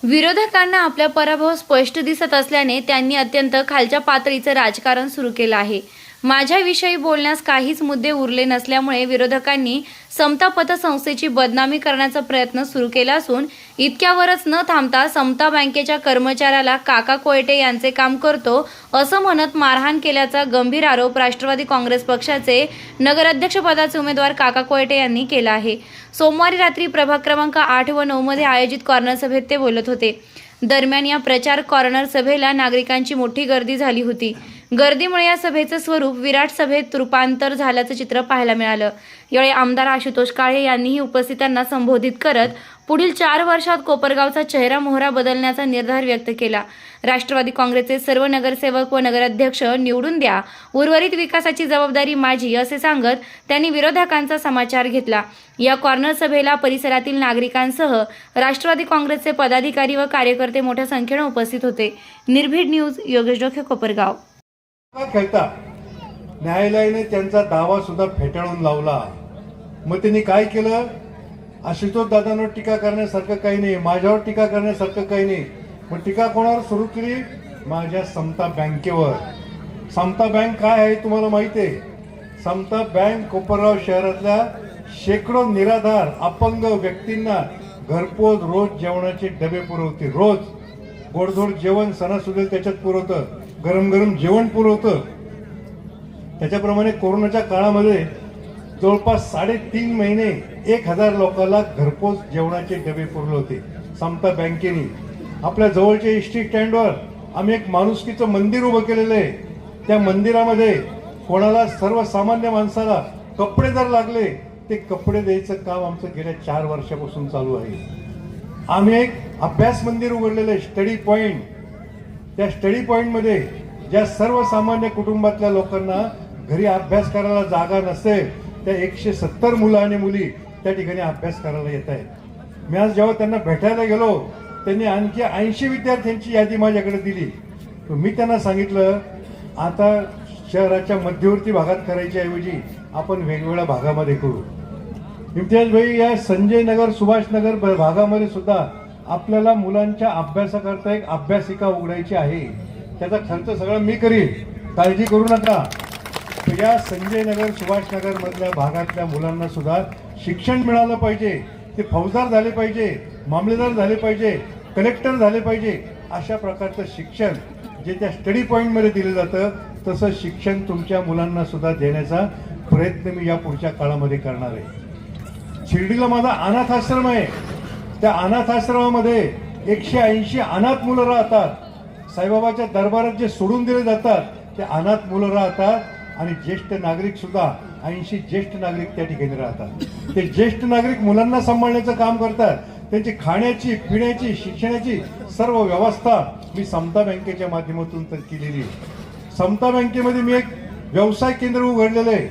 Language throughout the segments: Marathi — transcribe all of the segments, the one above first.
विरोधकांना आपला पराभव स्पष्ट दिसत असल्याने त्यांनी अत्यंत खालच्या पातळीचं राजकारण सुरू केलं आहे. माझ्याविषयी बोलण्यास काहीच मुद्दे उरले नसल्यामुळे विरोधकांनी समता पतसंस्थेची बदनामी करण्याचा प्रयत्न सुरू केला असून इतक्यावरच न थांबता समता बँकेच्या कर्मचाऱ्याला काका कोयटे यांचे काम करतो असं म्हणत मारहाण केल्याचा गंभीर आरोप राष्ट्रवादी काँग्रेस पक्षाचे नगराध्यक्षपदाचे उमेदवार काका कोयटे यांनी केला आहे. सोमवारी रात्री प्रभाग क्रमांक 8 व 9 मध्ये आयोजित कॉर्नर सभेत ते बोलत होते. दरम्यान या प्रचार कॉर्नर सभेला नागरिकांची मोठी गर्दी झाली होती. गर्दीमुळे या सभेचं स्वरूप विराट सभेत रूपांतर झाल्याचं चित्र पाहायला मिळालं. यावेळी आमदार आशुतोष काळे यांनीही उपस्थितांना संबोधित करत पुढील 4 वर्षात कोपरगावचा चेहरा मोहरा बदलण्याचा निर्धार व्यक्त केला. राष्ट्रवादी काँग्रेसचे सर्व नगरसेवक व नगराध्यक्ष निवडून द्या, उर्वरित विकासाची जबाबदारी माझी असे सांगत त्यांनी विरोधकांचा समाचार घेतला. या कॉर्नर सभेला परिसरातील नागरिकांसह राष्ट्रवादी काँग्रेसचे पदाधिकारी व कार्यकर्ते मोठ्या संख्येने उपस्थित होते. निर्भीड न्यूज, योगेश डोके, कोपरगाव. खेळता न्यायालयाने त्यांचा दावा सुद्धा फेटाळून लावला. मग त्यांनी काय केलं? आशुतोष दादांवर टीका करण्यासारखं काही नाही, माझ्यावर टीका करण्यासारखं काही नाही. मग टीका कोणावर सुरू केली? माझ्या समता बँकेवर. समता बँक काय आहे तुम्हाला माहिती आहे? समता बँक कोपरगाव शहरातल्या शेकडो निराधार अपंग व्यक्तींना घरपोच रोज जेवणाचे डबे पुरवते. रोज गोडधोड जेवण सणासुदीला त्याच्यात पुरवतं, गरम गरम जेवण पुरवतं. त्याच्याप्रमाणे कोरोनाच्या काळामध्ये जवळपास 3.5 महिने 1000 लोकांना घरपोच जेवणाचे डबे पुरवले होते समता बँकेने. आपल्या जवळच्या एसटी स्टँडवर आम्ही एक माणुसकीचं मंदिर उभं केलेलं आहे. त्या मंदिरामध्ये कोणाला सर्वसामान्य माणसाला कपडे जर लागले ते कपडे द्यायचं काम आमचं गेल्या 4 वर्षापासून चालू आहे. आम्ही एक अभ्यास मंदिर उघडलेलं आहे, स्टडी पॉइंट. त्या स्टडी पॉइंटमध्ये ज्या सर्वसामान्य कुटुंबातल्या लोकांना घरी अभ्यास करायला जागा नसेल त्या 170 मुलं आणि मुली त्या ठिकाणी अभ्यास करायला येत आहेत. मी आज जेव्हा त्यांना भेटायला गेलो त्यांनी आणखी 80 विद्यार्थ्यांची यादी माझ्याकडे दिली. मी त्यांना सांगितलं आता शहराच्या मध्यवर्ती भागात करायच्या ऐवजी आपण वेगवेगळ्या भागामध्ये करू. इम्तियाज भाई, या संजय नगर, सुभाष नगर भागामध्ये सुद्धा आपल्याला मुलांच्या अभ्यासाकरता एक अभ्यासिका उघडायची आहे. त्याचा खर्च सगळा मी करीन, काळजी करू नका. या संजय नगर, सुभाष नगर मधल्या भागातल्या मुलांना सुद्धा शिक्षण मिळालं पाहिजे. ते फौजदार झाले पाहिजे, मामलेदार झाले पाहिजे, कलेक्टर झाले पाहिजे. अशा प्रकारचं शिक्षण जे त्या स्टडी पॉइंटमध्ये दिलं जातं तसं शिक्षण तुमच्या मुलांना सुद्धा देण्याचा प्रयत्न मी या पुढच्या काळामध्ये करणार आहे. शिर्डीला माझा अनाथ आश्रम आहे. त्या अनाथ आश्रमामध्ये 180 अनाथ मुलं राहतात. साईबाबाच्या दरबारात जे सोडून दिले जातात ते अनाथ मुलं राहतात. आणि ज्येष्ठ नागरिक सुद्धा 80 ज्येष्ठ नागरिक त्या ठिकाणी राहतात. ते ज्येष्ठ नागरिक मुलांना सांभाळण्याचं काम करतात. त्यांची खाण्याची, पिण्याची, शिक्षणाची सर्व व्यवस्था मी समता बँकेच्या माध्यमातून तर केलेली आहे. समता बँकेमध्ये मी एक व्यवसाय केंद्र उघडलेलं आहे.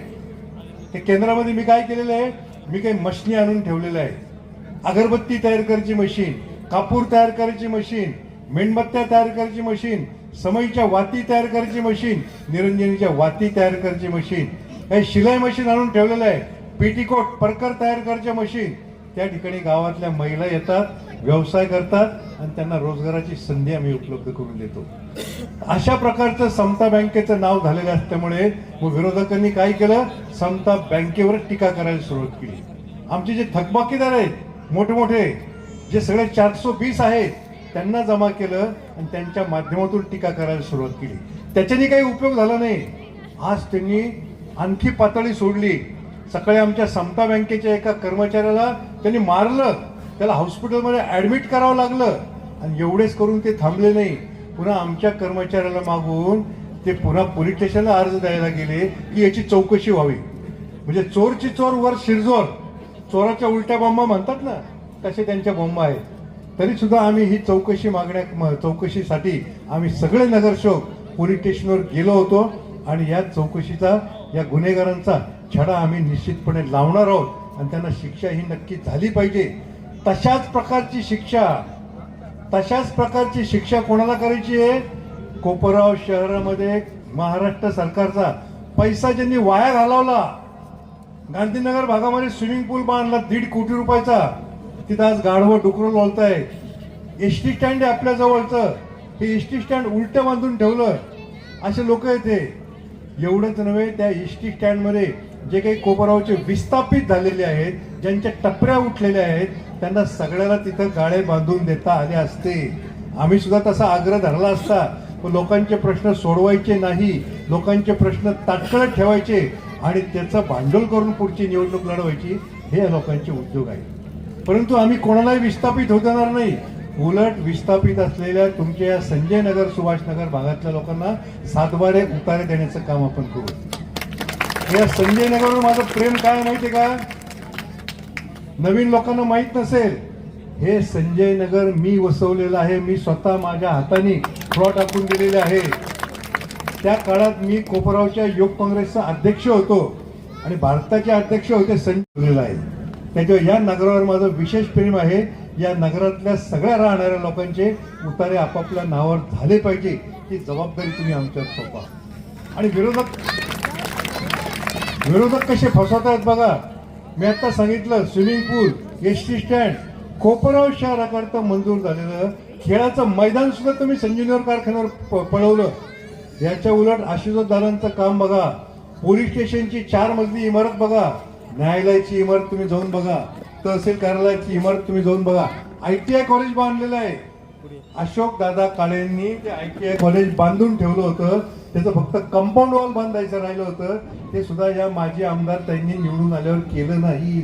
त्या केंद्रामध्ये मी काय केलेलं आहे? मी काही मशिनी आणून ठेवलेल्या आहे. अगरबत्ती तयार करायची मशीन, कापूर तयार करायची मशीन, मेणबत्त्या तयार करायची मशीन, समईच्या वाती तयार करायची मशीन, निरंजनीच्या वाती तयार करायची मशीन, काही शिलाई मशीन आणून ठेवलेलं आहे. पेटीकोट, परकर तयार करायच्या मशीन. त्या ठिकाणी गावातल्या महिला येतात, व्यवसाय करतात आणि त्यांना रोजगाराची संधी आम्ही उपलब्ध करून देतो. अशा प्रकारचं समता बँकेचं नाव झालेलं असल्यामुळे मग विरोधकांनी काय केलं? समता बँकेवर टीका करायला सुरुवात केली. आमचे जे थकबाकीदार आहेत मोठे जे सगळे 420 आहेत त्यांना जमा केलं आणि त्यांच्या माध्यमातून टीका करायला सुरुवात केली. त्याच्याने काही उपयोग झाला नाही. आज त्यांनी आणखी पातळी सोडली. सकाळी आमच्या समता बँकेच्या एका कर्मचाऱ्याला त्यांनी मारलं, त्याला हॉस्पिटलमध्ये ऍडमिट करावं लागलं. आणि एवढेच करून ते थांबले नाही, पुन्हा आमच्या कर्मचाऱ्याला मागून ते पुन्हा पोलीस स्टेशनला अर्ज द्यायला गेले की याची चौकशी व्हावी. म्हणजे चोरची चोर वर शिरजोर, चोराच्या उलट्या बॉम्बा म्हणतात ना तसे त्यांच्या बॉम्बा आहेत. तरी सुद्धा आम्ही ही चौकशीसाठी आम्ही सगळे नगरसेवक पोलीस स्टेशनवर गेलो होतो. आणि या चौकशीचा, या गुन्हेगारांचा छडा आम्ही निश्चितपणे लावणार आहोत आणि त्यांना शिक्षा ही नक्की झाली पाहिजे. तशाच प्रकारची शिक्षा कोणाला करायची आहे? कोपरगाव शहरामध्ये महाराष्ट्र सरकारचा पैसा ज्यांनी वाया घालवला. गांधीनगर भागामध्ये स्विमिंग पूल बांधला 1.5 कोटी रुपयाचा. तिथं आज गाढवं डुकरं लोळतायत. एसटी स्टँड आहे आपल्या जवळचं, हे एसटी स्टँड उलटं बांधून ठेवलं. असे लोक येते. एवढंच नव्हे, त्या एसटी स्टँडमध्ये जे काही कोपरावचे विस्थापित झालेले आहेत, ज्यांच्या टपऱ्या उठलेल्या आहेत, त्यांना सगळ्याला तिथं गाळे बांधून देता आले असते. आम्ही सुद्धा तसा आग्रह धरला असता. पण लोकांचे प्रश्न सोडवायचे नाही, लोकांचे प्रश्न ताटकळत ठेवायचे आणि त्याचं भांडवल करून पुढची निवडणूक लढवायची, हे या लोकांचे उद्योग आहे. परंतु आम्ही कोणालाही विस्थापित होऊ देणार नाही. उलट विस्थापित असलेल्या तुमच्या या संजय नगर, सुभाषनगर भागातल्या लोकांना सातबारे उतारे देण्याचं काम आपण करू. या संजय नगरवर माझं प्रेम काय माहितीये का? नवीन लोकांना माहित नसेल, हे संजय नगर मी वसवलेलं आहे. मी स्वतः माझ्या हाताने प्लॉट टाकून दिलेले आहे. त्या काळात मी कोपरावच्या योग काँग्रेसचा अध्यक्ष होतो आणि भारताचे अध्यक्ष होते संजय आहे. त्याच्यावर या नगरावर माझं विशेष प्रेम आहे. या नगरातल्या सगळ्या राहणाऱ्या लोकांचे उतारे आपापल्या नावावर झाले पाहिजे, ही जबाबदारी तुम्ही आमच्यावर सोपा. आणि विरोधक कसे फसवत आहेत बघा. मी आता सांगितलं, स्विमिंग पूल, एसटी स्टँड, कोपराव शहराकरता मंजूर झालेलं खेळाचं मैदान सुद्धा तुम्ही संजीवनीवर कारखान्यावर पळवलं. याच्या उलट आशुतोष दादांचं काम बघा. पोलीस स्टेशनची 4 मजली इमारत बघा, न्यायालयाची इमारत तुम्ही जाऊन बघा, तहसील कार्यालयाची इमारत तुम्ही जाऊन बघा. ITI कॉलेज बांधलेलं आहे. अशोक दादा काळेंनी ते ITI कॉलेज बांधून ठेवलं होतं. त्याचं फक्त कंपाऊंड वॉल बांधायचं राहिलं होतं. ते सुद्धा या माजी आमदार त्यांनी निवडून आल्यावर केलं नाही.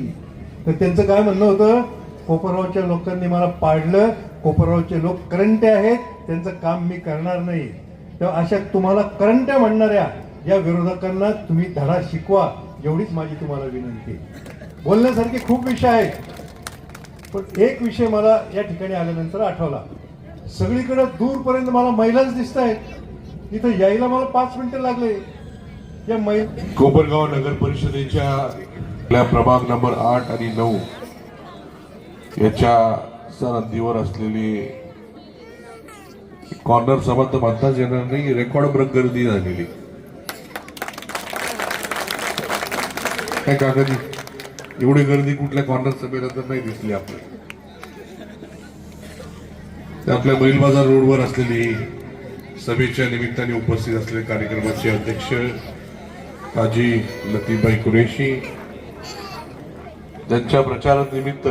तर त्यांचं काय म्हणणं होतं, कोपरावच्या लोकांनी मला पाडलं, कोपरावचे लोक करंटे आहेत, त्यांचं काम मी करणार नाही. तेव्हा अशा तुम्हाला करंटे म्हणणाऱ्या या विरोधकांना तुम्ही धडा शिकवा, एवढीच माझी तुम्हाला विनंती. बोलण्यासारखे खूप विषय आहेत, पण एक विषय मला या ठिकाणी आल्यानंतर आठवला. सगळीकडे दूरपर्यंत मला महिलाच दिसत आहेत. इथं यायला मला 5 मिनिटं लागले. या कोपरगाव नगर परिषदेच्या प्रभाग नंबर 8 आणि 9 याच्या सरहद्दीवर असलेली कॉर्नर सभा तर म्हणताच येणार नाही, रेकॉर्ड ब्रेक गर्दी झालेली. काय कागदी एवढी गर्दी कुठल्या कॉर्नर सभेला तर नाही दिसली आपल्याला. आपल्या बैल बाजार रोडवर असलेली सभेच्या निमित्ताने उपस्थित असलेले कार्यक्रमाचे अध्यक्ष काजी लतीफबाई कुरेशी, त्यांच्या प्रचारानिमित्त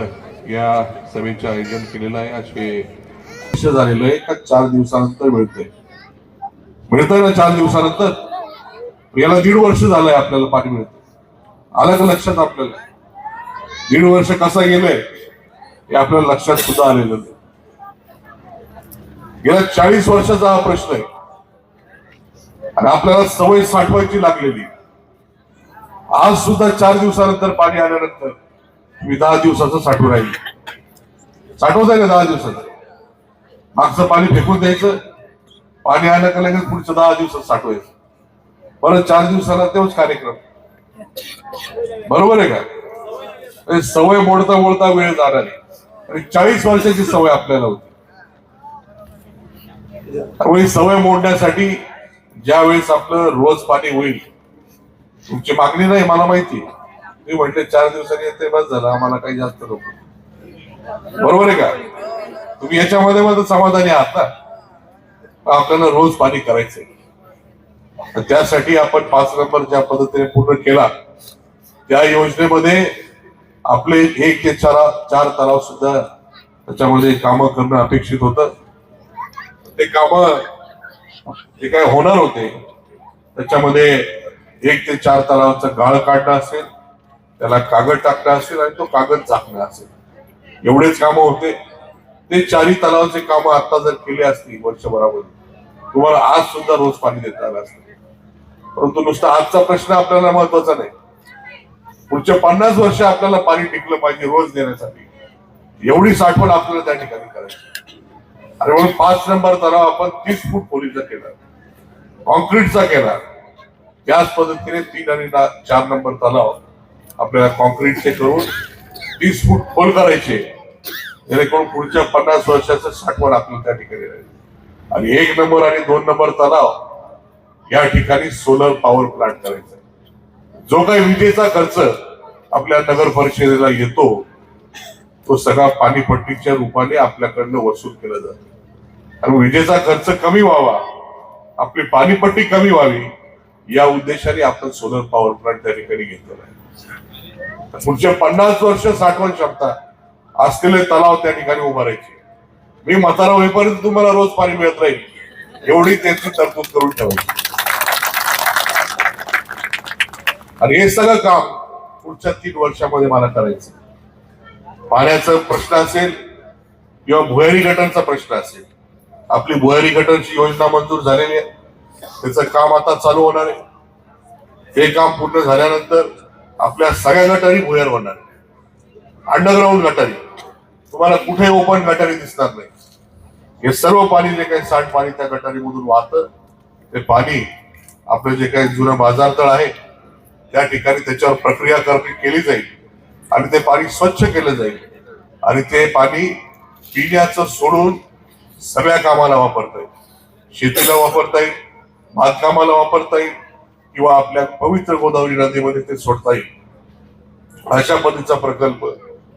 या सभेचे आयोजन केलेलं आहे. असे झालेलं आहे का 4 दिवसानंतर मिळतंय ना, 4 दिवसानंतर. याला 1.5 वर्ष झालंय आपल्याला पाणी मिळतं. आलं का लक्षात आपल्याला? 1.5 वर्ष कसा गेलंय हे आपल्याला लक्षात सुद्धा आलेलं नाही. गेल्या 40 वर्षाचा हा प्रश्न आहे आणि आपल्याला सवय साठवायची लागलेली. आज सुद्धा 4 दिवसानंतर पाणी आल्यानंतर मी 10 दिवसाचं साठवून राहील. साठवत आहे का 10 दिवसाचं? मागचं पाणी फेकून द्यायचं, पाणी आलं का लगेच पुढचं 10 दिवसात साठवायचं, परत 4 दिवसाला तेच कार्यक्रम. बरोबर आहे का? सवय मोडता मोडता वेळ जाणार आहे आणि 40 वर्षाची सवय आपल्याला होती. त्यामुळे सवय मोडण्यासाठी ज्या वेळेस आपलं रोज पाणी होईल, तुमची मागणी नाही मला माहिती, मी म्हटले 4 दिवसांनी येते बस झालं, आम्हाला काही जास्त नको. बरोबर आहे का? तुम्ही याच्यामध्ये मध्ये समाधानी आहात ना? आपल्याला रोज पाणी करायचंय. त्यासाठी आपण 5 नंबर ज्या पद्धतीने पूर्ण केला, त्या योजनेमध्ये आपले 1 ते 4 तलाव सुद्धा त्याच्यामध्ये कामं करणं अपेक्षित होतं. ते काम जे काय होणार होते त्याच्यामध्ये 1 ते 4 तलावाचं गाळ काढणं असेल, त्याला कागद टाकणं असेल आणि तो कागद झाकणं असेल, एवढेच कामं होते. ते 4 तलावाचे कामं आता जर केले असतील वर्षभरामध्ये, तुम्हाला आज सुद्धा रोज पाणी देता आलं असतं. परंतु नुसता आजचा प्रश्न आपल्याला महत्वाचा नाही, पुढच्या 50 वर्ष आपल्याला पाणी टिकलं पाहिजे रोज देण्यासाठी, एवढी साठवण आपल्याला त्या ठिकाणी करायची. आणि म्हणून 5 नंबर तलाव आपण 30 फूट खोलीचा केला, कॉन्क्रीटचा केला. त्याच पद्धतीने 3 आणि 4 नंबर तलाव आपल्याला कॉन्क्रीटचे करून 30 फूट खोल करायचे, जेणेकरून पुढच्या 50 वर्षाचं साठवण आपल्याला त्या ठिकाणी राहील. आणि 1 नंबर आणि 2 नंबर तलाव या ठिकाणी सोलर पॉवर प्लांट करायचा. जो काही विजेचा खर्च आपल्या नगर परिषदेला येतो तो सगळा पाणीपट्टीच्या रूपाने आपल्याकडनं वसूल केला जातो आणि विजेचा खर्च कमी व्हावा, आपली पाणीपट्टी कमी व्हावी, या उद्देशाने आपण सोलर पॉवर प्लांट त्या ठिकाणी घेतलेला आहे. पुढच्या 50 वर्ष साठवण क्षमता असलेले तलाव त्या ठिकाणी उभारायचे. मी म्हातारा होईपर्यंत तुम्हाला रोज पाणी मिळत राहील, एवढी त्यांची तरतूद करून ठेवायची. आणि हे सगळं काम पुढच्या 3 वर्षामध्ये मला करायचं. पाण्याचा प्रश्न असेल किंवा भुयारी गटारचा प्रश्न असेल, आपली भुयारी गटारची योजना मंजूर झालेली आहे, त्याचं काम आता चालू होणार आहे. हे काम पूर्ण झाल्यानंतर आपल्या सगळ्या गटारी भुयार होणार, अंडरग्राऊंड गटारी, तुम्हाला कुठे ओपन गटारी दिसणार नाही. हे सर्व पाणी जे काही सांडपाणी त्या गटारीमधून वाहतं, ते पाणी आपलं जे काही जुनं बाजारतळ आहे त्या ठिकाणी त्याच्यावर प्रक्रिया केली जाईल आणि ते पाणी स्वच्छ केलं जाईल आणि ते पाणी पिण्याचं सोडून सगळ्या कामाला वापरता येईल. शेतीला वापरता येईल, बांधकामाला वापरता येईल किंवा आपल्या पवित्र गोदावरी नदीमध्ये ते सोडता येईल. अशा पद्धतीचा प्रकल्प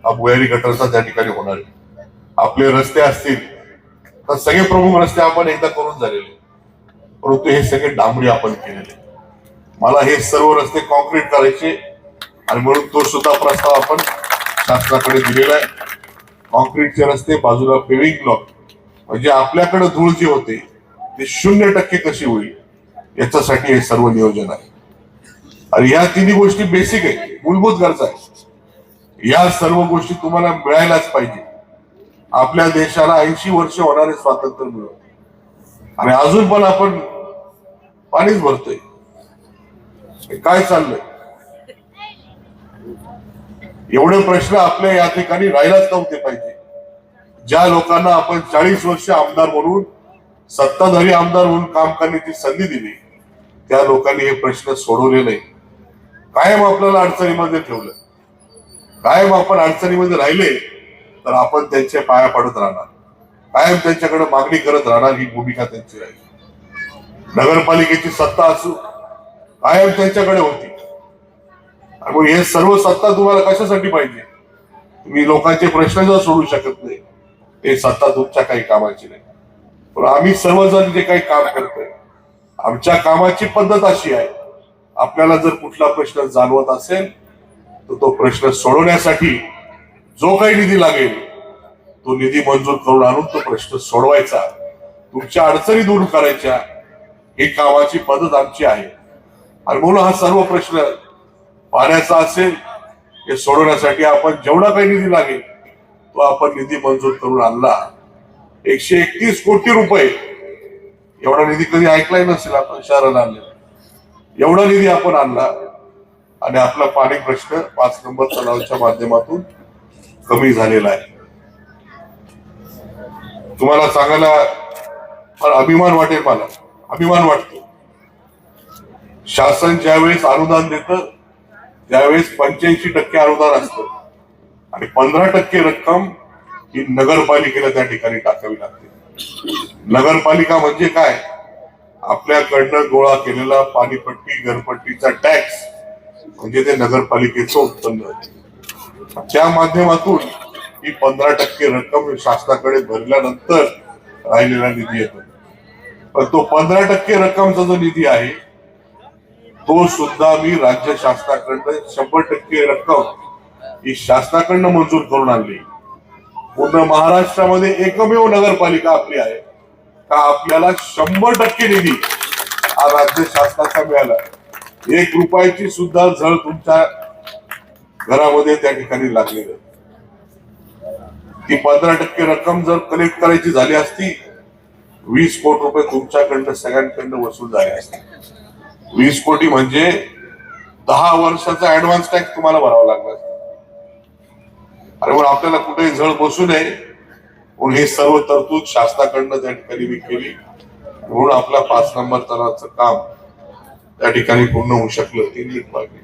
हा भुयारी गटारचा त्या ठिकाणी होणार आहे. आपले रस्ते असतील तर सगळे प्रमुख रस्ते आपण एकदा करून झालेले, परंतु हे सगळे डांबरी आपण केलेले. मला हे सर्व रस्ते कॉन्क्रीट करायचे आणि म्हणून तो सुद्धा प्रस्ताव आपण शासनाकडे दिलेला आहे. कॉन्क्रीटचे रस्ते, बाजूला पेविंग ब्लॉक, म्हणजे आपल्याकडे धूळ जी होते ते 0% कशी होईल याच्यासाठी हे सर्व नियोजन आहे. आणि ह्या तिन्ही गोष्टी बेसिक आहे, मूलभूत गरजा आहे. या सर्व गोष्टी तुम्हाला मिळायलाच पाहिजे. आपल्या देशाला 80 वर्ष होणारे स्वातंत्र्य मिळवलं आणि अजून पण आपण पाणीच भरतोय. काय चाललंय? एवढे प्रश्न आपल्या या ठिकाणी राहिलाच नव्हते पाहिजे. ज्या लोकांना आपण 40 वर्ष आमदार म्हणून, सत्ताधारी आमदार म्हणून काम करण्याची संधी दिली, त्या लोकांनी हे प्रश्न सोडवले नाही. कायम आपल्याला अडचणीमध्ये ठेवलं. कायम आपण अडचणीमध्ये राहिले तर आपण त्यांच्या पाया पडत राहणार, कायम त्यांच्याकडे मागणी करत राहणार, ही भूमिका त्यांची राहील. नगरपालिकेची सत्ता असू कायम त्यांच्याकडे होती. आणि हे सर्व सत्ता तुम्हाला कशासाठी पाहिजे? तुम्ही लोकांचे प्रश्न जर सोडू शकत नाही, हे सत्ता तुमच्या काही कामाची नाही. पण आम्ही सर्वजण जे काही काम करतोय, आमच्या कामाची पद्धत अशी आहे, आपल्याला जर कुठला प्रश्न जाणवत असेल तर तो प्रश्न सोडवण्यासाठी जो काही निधी लागेल तो निधी मंजूर करून आणून तो प्रश्न सोडवायचा, तुमच्या अडचणी दूर करायच्या, ही कामाची पद्धत आमची आहे. आणि म्हणून हा सर्व प्रश्न पाण्याचा असेल, हे सोडवण्यासाठी आपण जेवढा काही निधी लागेल तो आपण निधी मंजूर करून आणला. 131 कोटी रुपये, एवढा निधी कधी ऐकलाय नसेल आपण शहराला आणलेला, एवढा निधी आपण आणला आणि आपला पाणी प्रश्न 5 नंबर तलावाच्या माध्यमातून कमी झालेला आहे. तुम्हाला सांगायला फार अभिमान वाटेल, मला अभिमान वाटतो. शासन ज्यावेळेस अनुदान देतं त्यावेळेस 85% अनुदान असतं आणि 15% रक्कम ही नगरपालिकेला त्या ठिकाणी टाकावी लागते. नगरपालिका म्हणजे काय? आपल्याकडनं गोळा केलेला पाणीपट्टी, घरपट्टीचा टॅक्स म्हणजे ते नगरपालिकेचं उत्पन्न. त्या माध्यमातून ही 15% रक्कम शासनाकडे भरल्यानंतर राहिलेला निधी येतो. पण तो 15% रक्कमचा जो निधी आहे तो सुद्धा मी राज्य शासनाकडनं 100% रक्कम ही शासनाकडनं मंजूर करून आणली. पूर्ण महाराष्ट्रामध्ये एकमेव नगरपालिका आपली आहे का आपल्याला 100% निधी हा राज्य शासनाचा मिळाला. 1 रुपयाची सुद्धा झळ तुमच्या घरामध्ये त्या ठिकाणी लागली नाही. ती 15% रक्कम जर कलेक्ट करायची झाली असती, 20 कोटी रुपये तुमच्याकडनं सगळ्यांकडनं वसूल झाले असते. 20 कोटी म्हणजे 10 वर्षाचा ऍडव्हान्स टॅक्स तुम्हाला भरावा लागला. अरे पण आपल्याला कुठेही झळ बसू नये म्हणून हे सर्व तरतूद शासनाकडनं त्या ठिकाणी मी केली. म्हणून आपला 5 नंबर तलावाचं काम त्या ठिकाणी पूर्ण होऊ शकलं. 3 मिनिट लागली.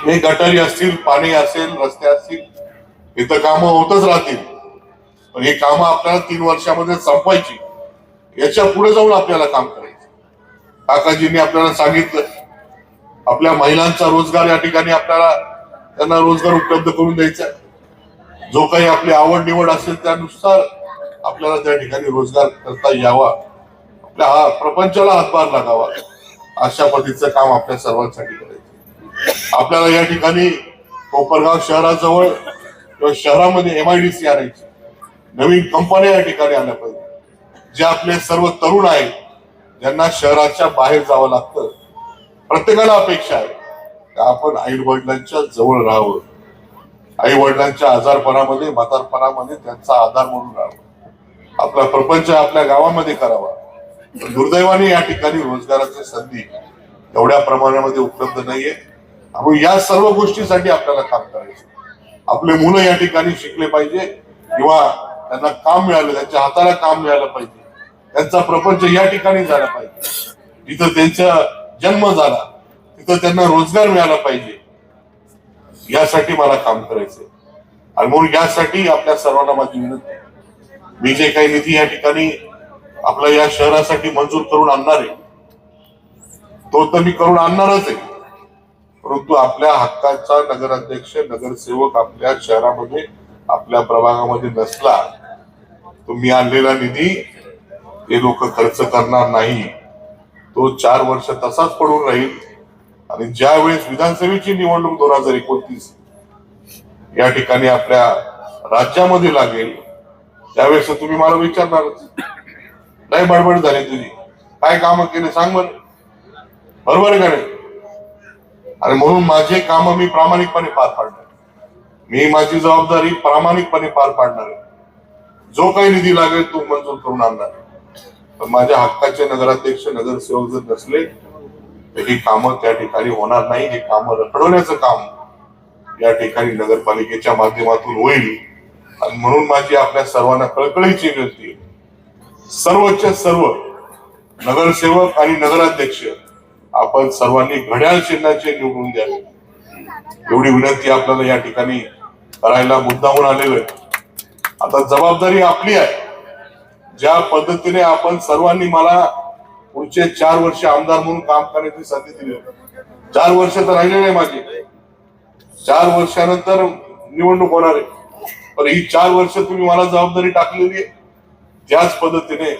हे गटारी असतील, पाणी असेल, रस्ते असतील, हे तर कामं होतच राहतील. पण हे कामं आपल्याला 3 वर्षामध्ये संपवायची. याच्या पुढे जाऊन आपल्याला काम करायचं. काकाजींनी आपल्याला सांगितलं, आपल्या महिलांचा रोजगार या ठिकाणी आपल्याला त्यांना रोजगार उपलब्ध करून द्यायचा. जो काही आपली आवड निवड असेल त्यानुसार आपल्याला त्या ठिकाणी रोजगार करता यावा, आपल्या प्रपंचाला हातभार लागावा, अशा पद्धतीचं काम आपल्या सर्वांसाठी करायचं. आपल्याला या ठिकाणी कोपरगाव शहराजवळ किंवा शहरामध्ये MIDC आणायची, नवीन कंपन्या या ठिकाणी आल्या पाहिजे. जे आपले सर्व तरुण आहेत ज्यांना शहराच्या बाहेर जावं लागतं, प्रत्येकाला अपेक्षा आहे की आपण आई वडिलांच्या जवळ राहावं, आई वडिलांच्या आजारपणामध्ये म्हातारपणामध्ये त्यांचा आधार म्हणून राहावं, आपला प्रपंच आपल्या गावामध्ये करावा. दुर्दैवाने या ठिकाणी रोजगाराची संधी एवढ्या प्रमाणामध्ये उपलब्ध नाहीये. आपण या सर्व गोष्टीसाठी आपल्याला काम करायचं. आपले मुलं या ठिकाणी शिकले पाहिजे किंवा त्यांना काम मिळालं, त्यांच्या हाताला काम मिळालं पाहिजे, त्यांचा प्रपंच या ठिकाणी झाला पाहिजे, जिथं त्यांचा जन्म झाला तिथं त्यांना रोजगार मिळाला पाहिजे. यासाठी मला काम करायचंय. आणि म्हणून यासाठी आपल्या सर्वांना माझी विनंती, मी जे काही निधी या ठिकाणी आपल्या या शहरासाठी मंजूर करून आणणार आहे तो तर मी करून आणणारच आहे, परंतु आपल्या हक्काचा नगराध्यक्ष नगरसेवक आपल्या शहरामध्ये आपल्या प्रभागामध्ये नसला तो मी आणलेला निधी ते लोक खर्च करणार नाही. तो 4 वर्ष तसाच पडून राहील. आणि ज्या वेळेस विधानसभेची निवडणूक 2029 या ठिकाणी आपल्या राज्यामध्ये लागेल त्यावेळेस तुम्ही मला विचारणारच, नाही बडबड झाली तुझी, काय कामं केले सांग बरं, बरोबर आहे का नाही? आणि म्हणून माझे काम मी प्रामाणिकपणे पार पाडणार, मी माझी जबाबदारी प्रामाणिकपणे पार पाडणार आहे. जो काही निधी लागेल तो मंजूर करून आणणार. पण माझ्या हक्काचे नगराध्यक्ष नगरसेवक जर नसले तर ही कामं त्या ठिकाणी होणार नाही. हे कामं रखडवण्याचं काम या ठिकाणी नगरपालिकेच्या माध्यमातून होईल. आणि म्हणून माझी आपल्या सर्वांना कळकळीची विनंती आहे, सर्वच्या सर्व नगरसेवक आणि नगराध्यक्ष आपण सर्वांनी घड्याळ चिन्हाचे निवडून द्यावे, एवढी विनंती आपल्याला या ठिकाणी करायला मुद्दामून आलेलो आहे. आता जबाबदारी आपली आहे. ज्या पद्धतीने आपण सर्वांनी मला पुढचे 4 वर्ष आमदार म्हणून काम करण्याची संधी दिली, 4 वर्ष तर राहिले नाही माझे, 4 वर्षानंतर निवडणूक होणार आहे, पण ही 4 वर्ष तुम्ही मला जबाबदारी टाकलेली आहे. त्याच पद्धतीने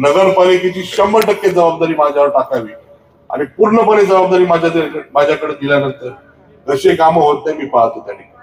नगरपालिकेची 100% जबाबदारी माझ्यावर टाकावी आणि पूर्णपणे जबाबदारी माझ्याकडे दिल्यानंतर जसे कामं होत नाही मी पाहतो त्या ठिकाणी